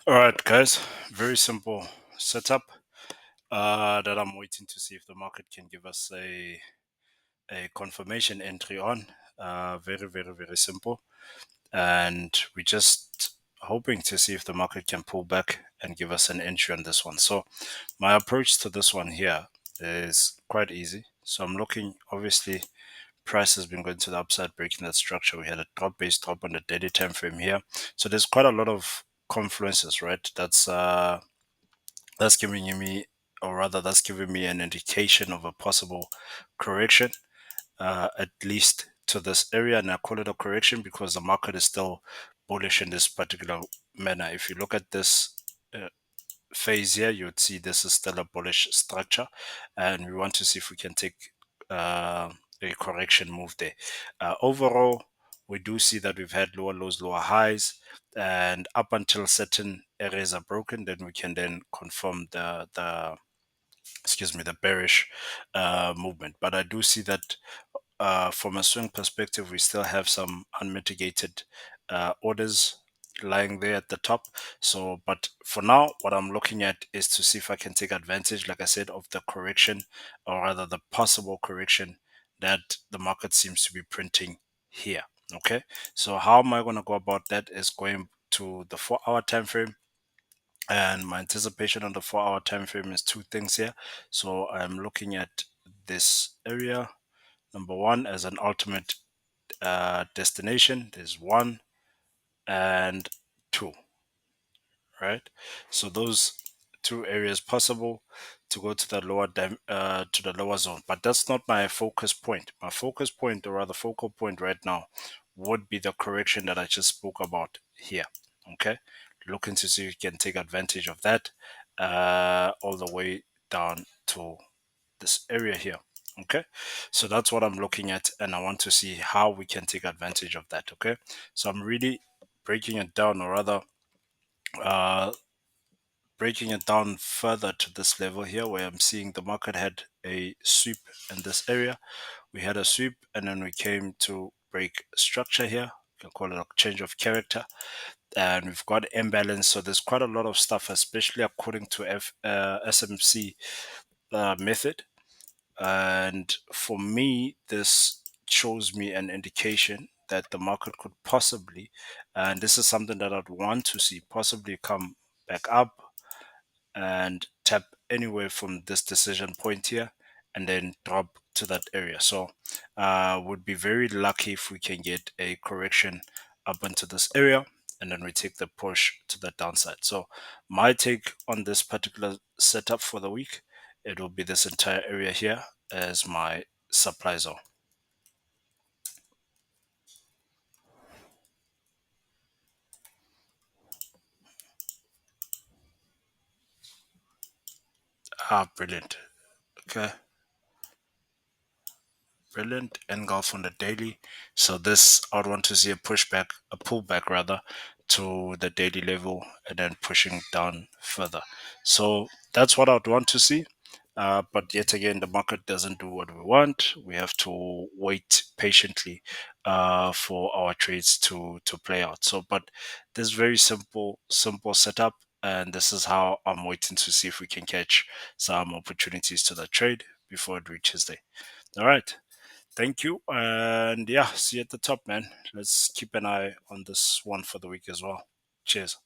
All right, guys. Very simple setup that I'm waiting to see if the market can give us a confirmation entry on. Very, very, very simple. And we're just hoping to see if the market can pull back and give us an entry on this one. So my approach to this one here is quite easy. So I'm looking, obviously, price has been going to the upside, breaking that structure. We had a drop base drop on the daily time frame here. So there's quite a lot of confluences, right? That's giving me, or rather, that's giving me an indication of a possible correction, at least to this area. And I call it a correction because the market is still bullish in this particular manner. If you look at this phase here, you would see this is still a bullish structure, and we want to see if we can take a correction move there. Overall, we do see that we've had lower lows, lower highs, and up until certain areas are broken, then we can then confirm the excuse me, the bearish movement. But I do see that from a swing perspective, we still have some unmitigated orders lying there at the top. So, but for now, what I'm looking at is to see if I can take advantage, like I said, of the correction, or rather the possible correction that the market seems to be printing here. Okay, so how am I going to go about that? Is going to the 4 hour time frame, and my anticipation on the 4 hour time frame is two things here. So I'm looking at this area, number one, as an ultimate destination. There's one and two, right? So those two areas possible to go to the to the lower zone, but that's not my focus point. My focus point, or rather focal point right now, would be the correction that I just spoke about here. Okay, looking to see if you can take advantage of that all the way down to this area here. Okay, so that's what I'm looking at, and I want to see how we can take advantage of that. Okay, so I'm really breaking it down, or rather uh breaking it down further to this level here, where I'm seeing the market had a sweep in this area. We had a sweep, and then we came to break structure here. You can call it a change of character, and we've got imbalance. So there's quite a lot of stuff, especially according to SMC method. And for me, this shows me an indication that the market could possibly, and this is something that I'd want to see, possibly come back up and tap anywhere from this decision point here, and then drop to that area. So would be very lucky if we can get a correction up into this area, and then we take the push to the downside. So my take on this particular setup for the week, it will be this entire area here as my supply zone. Brilliant. Okay. Brilliant. Engulf on the daily. So this, I would want to see a pushback, a pullback rather, to the daily level, and then pushing down further. So that's what I'd want to see. But yet again, the market doesn't do what we want. We have to wait patiently for our trades to play out. So, but this very simple setup, and this is how I'm waiting to see if we can catch some opportunities to the trade before it reaches there. All right. Thank you. And yeah, see you at the top, man. Let's keep an eye on this one for the week as well. Cheers.